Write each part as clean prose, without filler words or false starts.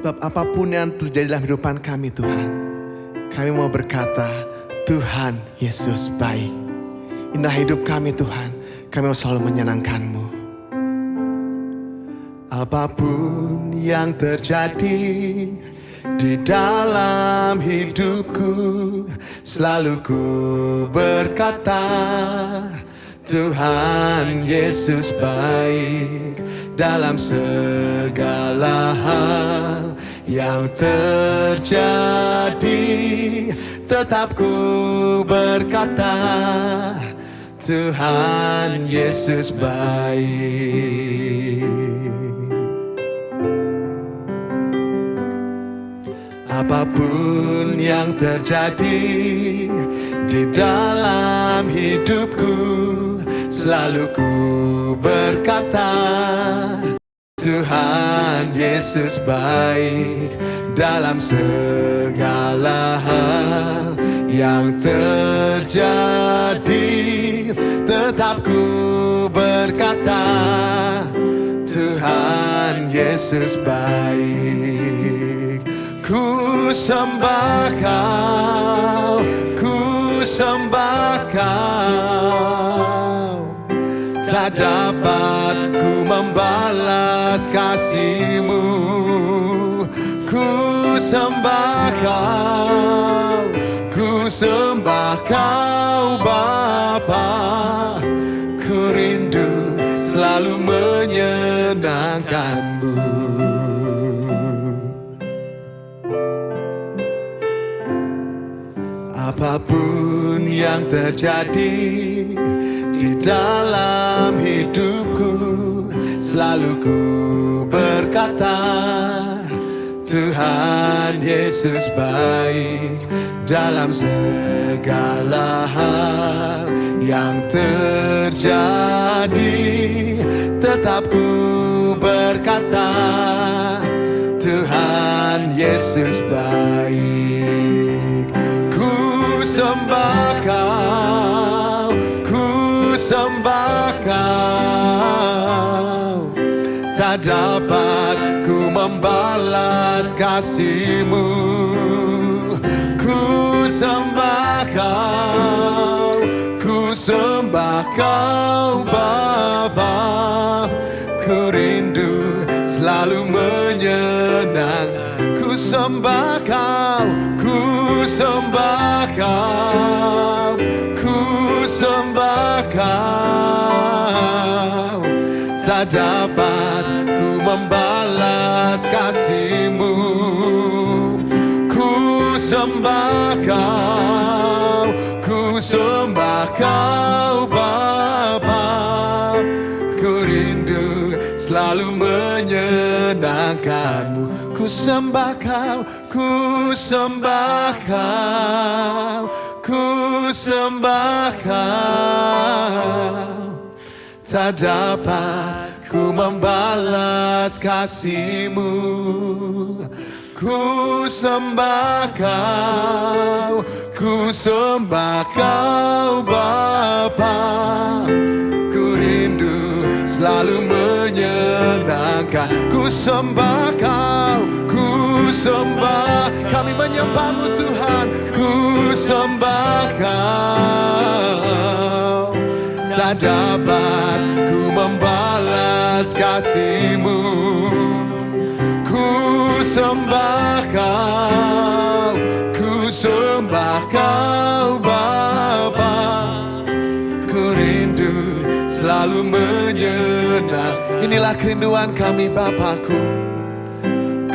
Sebab apapun yang terjadi dalam kehidupan kami Tuhan, kami mau berkata, Tuhan Yesus baik. Inilah hidup kami Tuhan, kami mau selalu menyenangkan-Mu. Apapun yang terjadi di dalam hidupku, selalu ku berkata, Tuhan Yesus baik. Dalam segala hal yang terjadi, tetap ku berkata, Tuhan Yesus baik. Apapun yang terjadi di dalam hidupku, selalu ku berkata, Tuhan Yesus baik. Dalam segala hal yang terjadi, tetap ku berkata, Tuhan Yesus baik. Ku sembah Kau, ku sembah Kau. Tak dapat ku membalas kasih-Mu. Ku sembah Kau, ku sembah Kau Bapa. Ku rindu selalu menyenangkan-Mu. Apapun yang terjadi di dalam hidupku, selalu ku berkata, Tuhan Yesus baik. Dalam segala hal yang terjadi, tetap ku berkata, Tuhan Yesus baik. Ku sembah Kau, ku sembah Kau. Tak dapat ku membalas kasih-Mu. Ku sembah Kau, ku sembah Kau Bapa. Ku rindu selalu menyenang. Ku sembah Kau, ku sembah Kau, ku sembah Kau. Tak dapat ku membalas kasih-Mu. Ku sembah Kau, ku sembah Kau Bapa. Ku rindu selalu menyenangkan-Mu. Ku sembah Kau, ku sembah Kau, ku sembah Kau. Tak dapat ku membalas kasih-Mu. Ku sembah Kau, ku sembah Kau Bapa. Ku rindu selalu menyenangkan. Ku sembah Kau, ku sembah. Kami menyembah-Mu Tuhan. Ku sembah Kau. Tak dapat ku membalas kasih-Mu. Ku sembah Kau, ku sembah Kau Bapa. Ku rindu selalu menyenang. Inilah kerinduan kami Bapakku.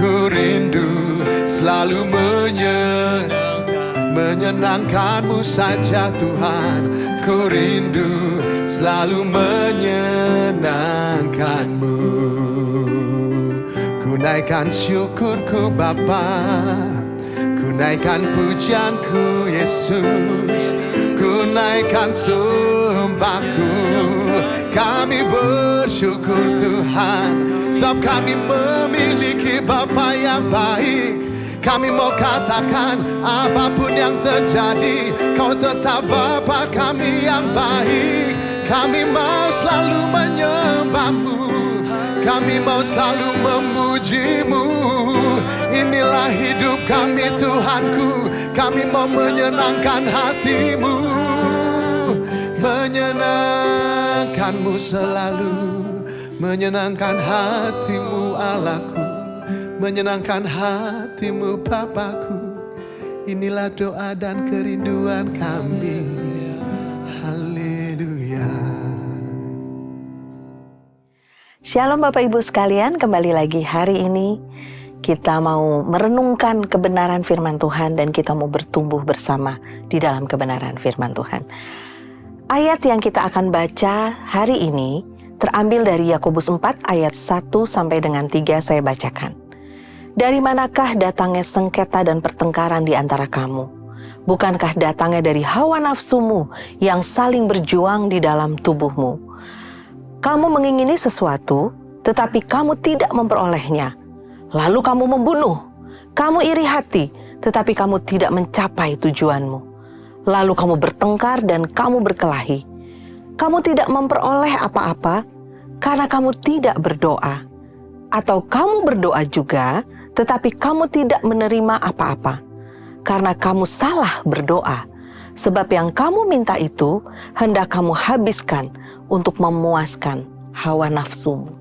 Ku rindu selalu menyenangkan-Mu saja Tuhan. Ku rindu selalu menyenangkan-Mu. Ku naikkan syukurku Bapa, ku naikkan pujianku Yesus, ku naikkan sembahku. Kami bersyukur Tuhan, sebab kami memiliki Bapa yang baik. Kami mau katakan apapun yang terjadi, Kau tetap Bapa kami yang baik. Kami mau selalu menyembah-Mu, kami mau selalu memuji-Mu. Inilah hidup kami Tuhanku, kami mau menyenangkan hatimu, menyenangkanmu selalu, menyenangkan hatimu Allahku, menyenangkan hatimu Bapakku. Inilah doa dan kerinduan kami. Haleluya. Shalom Bapak Ibu sekalian, kembali lagi hari ini kita mau merenungkan kebenaran firman Tuhan dan kita mau bertumbuh bersama di dalam kebenaran firman Tuhan. Ayat yang kita akan baca hari ini terambil dari Yakobus 4 ayat 1 sampai dengan 3, saya bacakan. Dari manakah datangnya sengketa dan pertengkaran di antara kamu? Bukankah datangnya dari hawa nafsumu yang saling berjuang di dalam tubuhmu? Kamu mengingini sesuatu, tetapi kamu tidak memperolehnya. Lalu kamu membunuh. Kamu iri hati, tetapi kamu tidak mencapai tujuanmu. Lalu kamu bertengkar dan kamu berkelahi. Kamu tidak memperoleh apa-apa karena kamu tidak berdoa. Atau kamu berdoa juga, tetapi kamu tidak menerima apa-apa, karena kamu salah berdoa, sebab yang kamu minta itu hendak kamu habiskan untuk memuaskan hawa nafsumu.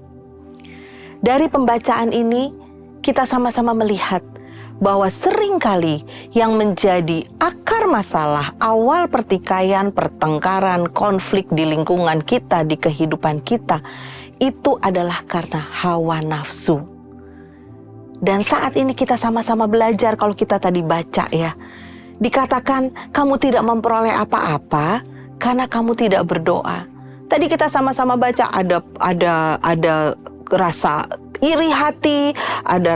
Dari pembacaan ini, kita sama-sama melihat bahwa seringkali yang menjadi akar masalah awal pertikaian, pertengkaran, konflik di lingkungan kita, di kehidupan kita, itu adalah karena hawa nafsu. Dan saat ini kita sama-sama belajar, kalau kita tadi baca ya, dikatakan kamu tidak memperoleh apa-apa karena kamu tidak berdoa. Tadi kita sama-sama baca ada rasa iri hati, ada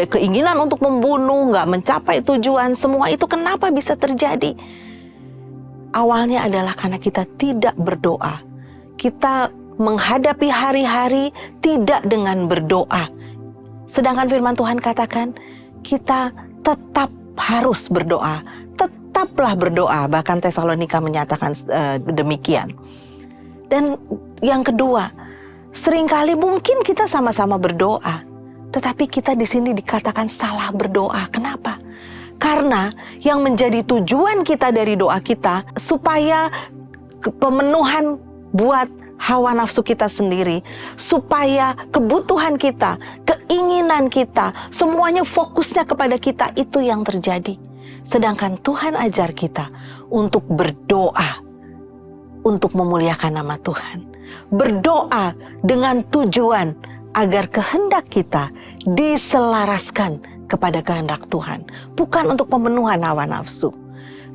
keinginan untuk membunuh, nggak mencapai tujuan. Semua itu kenapa bisa terjadi? Awalnya adalah karena kita tidak berdoa. Kita menghadapi hari-hari tidak dengan berdoa. Sedangkan firman Tuhan katakan, kita tetap harus berdoa. Tetaplah berdoa. Bahkan Tesalonika menyatakan demikian. Dan yang kedua, seringkali mungkin kita sama-sama berdoa. Tetapi kita di sini dikatakan salah berdoa. Kenapa? Karena yang menjadi tujuan kita dari doa kita, supaya pemenuhan buat hawa nafsu kita sendiri, supaya kebutuhan kita, keinginan kita, semuanya fokusnya kepada kita, itu yang terjadi. Sedangkan Tuhan ajar kita untuk berdoa, untuk memuliakan nama Tuhan. Berdoa dengan tujuan agar kehendak kita diselaraskan kepada kehendak Tuhan, bukan untuk pemenuhan hawa nafsu.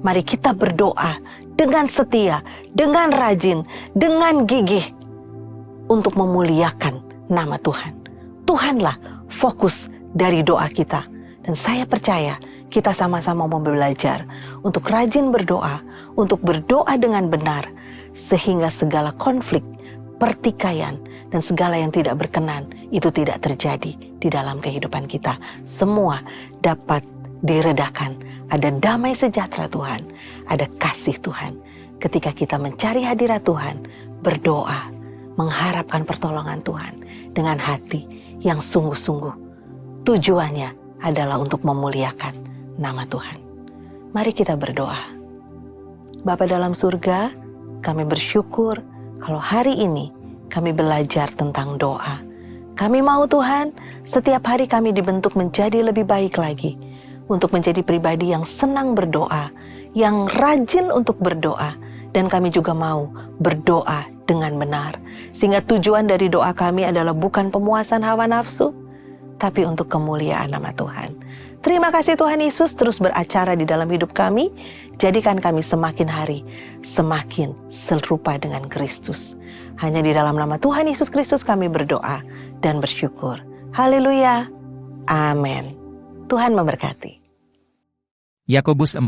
Mari kita berdoa dengan setia, dengan rajin, dengan gigih untuk memuliakan nama Tuhan. Tuhanlah fokus dari doa kita. Dan saya percaya kita sama-sama mau belajar untuk rajin berdoa, untuk berdoa dengan benar, sehingga segala konflik, pertikaian, dan segala yang tidak berkenan itu tidak terjadi di dalam kehidupan kita. Semua dapat diredakan. Ada damai sejahtera Tuhan, ada kasih Tuhan. Ketika kita mencari hadirat Tuhan, berdoa, mengharapkan pertolongan Tuhan dengan hati yang sungguh-sungguh. Tujuannya adalah untuk memuliakan nama Tuhan. Mari kita berdoa. Bapa dalam surga, kami bersyukur kalau hari ini kami belajar tentang doa. Kami mau Tuhan, setiap hari kami dibentuk menjadi lebih baik lagi. Untuk menjadi pribadi yang senang berdoa, yang rajin untuk berdoa. Dan kami juga mau berdoa dengan benar. Sehingga tujuan dari doa kami adalah bukan pemuasan hawa nafsu, tapi untuk kemuliaan nama Tuhan. Terima kasih Tuhan Yesus, terus beracara di dalam hidup kami. Jadikan kami semakin hari, semakin serupa dengan Kristus. Hanya di dalam nama Tuhan Yesus Kristus kami berdoa dan bersyukur. Haleluya. Amin. Tuhan memberkati. Yakobus 4.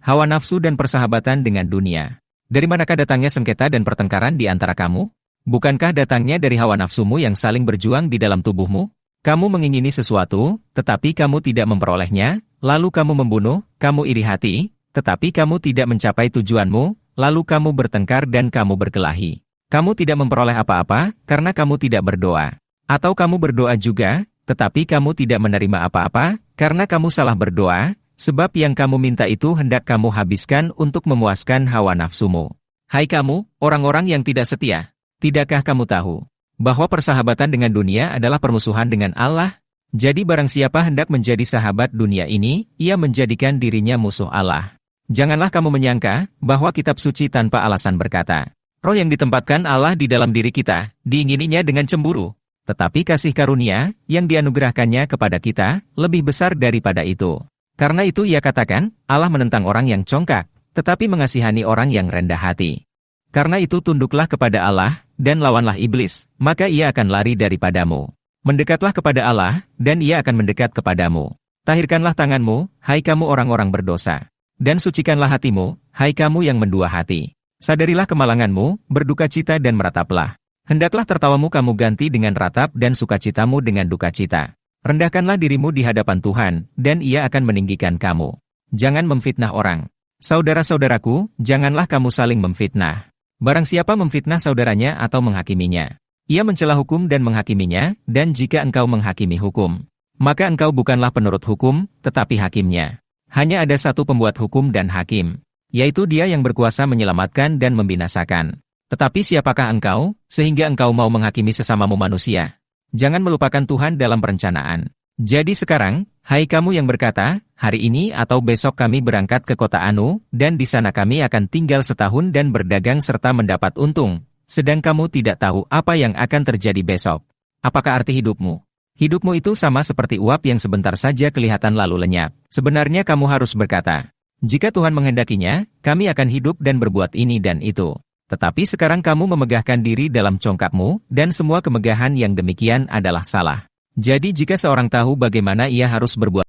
Hawa nafsu dan persahabatan dengan dunia. Dari manakah datangnya sengketa dan pertengkaran di antara kamu? Bukankah datangnya dari hawa nafsumu yang saling berjuang di dalam tubuhmu? Kamu mengingini sesuatu, tetapi kamu tidak memperolehnya, lalu kamu membunuh, kamu iri hati, tetapi kamu tidak mencapai tujuanmu, lalu kamu bertengkar dan kamu berkelahi. Kamu tidak memperoleh apa-apa, karena kamu tidak berdoa. Atau kamu berdoa juga, Tetapi kamu tidak menerima apa-apa, karena kamu salah berdoa, sebab yang kamu minta itu hendak kamu habiskan untuk memuaskan hawa nafsumu. Hai kamu, orang-orang yang tidak setia, tidakkah kamu tahu bahwa persahabatan dengan dunia adalah permusuhan dengan Allah? Jadi barang siapa hendak menjadi sahabat dunia ini, ia menjadikan dirinya musuh Allah. Janganlah kamu menyangka bahwa kitab suci tanpa alasan berkata, roh yang ditempatkan Allah di dalam diri kita, diingininya dengan cemburu. Tetapi kasih karunia yang dianugerahkannya kepada kita lebih besar daripada itu. Karena itu ia katakan, Allah menentang orang yang congkak, tetapi mengasihani orang yang rendah hati. Karena itu tunduklah kepada Allah, dan lawanlah iblis, maka ia akan lari daripadamu. Mendekatlah kepada Allah, dan ia akan mendekat kepadamu. Tahirkanlah tanganmu, hai kamu orang-orang berdosa. Dan sucikanlah hatimu, hai kamu yang mendua hati. Sadarilah kemalanganmu, berdukacita dan merataplah. Hendaklah tertawamu kamu ganti dengan ratap dan sukacitamu dengan dukacita. Rendahkanlah dirimu di hadapan Tuhan, dan ia akan meninggikan kamu. Jangan memfitnah orang. Saudara-saudaraku, janganlah kamu saling memfitnah. Barang siapa memfitnah saudaranya atau menghakiminya, ia mencela hukum dan menghakiminya, dan jika engkau menghakimi hukum, maka engkau bukanlah penurut hukum, tetapi hakimnya. Hanya ada satu pembuat hukum dan hakim, yaitu Dia yang berkuasa menyelamatkan dan membinasakan. Tetapi siapakah engkau, sehingga engkau mau menghakimi sesamamu manusia? Jangan melupakan Tuhan dalam perencanaan. Jadi sekarang, hai kamu yang berkata, hari ini atau besok kami berangkat ke kota Anu, dan di sana kami akan tinggal setahun dan berdagang serta mendapat untung, sedang kamu tidak tahu apa yang akan terjadi besok. Apakah arti hidupmu? Hidupmu itu sama seperti uap yang sebentar saja kelihatan lalu lenyap. Sebenarnya kamu harus berkata, jika Tuhan menghendakinya, kami akan hidup dan berbuat ini dan itu. Tetapi sekarang kamu memegahkan diri dalam congkakmu, dan semua kemegahan yang demikian adalah salah. Jadi jika seorang tahu bagaimana ia harus berbuat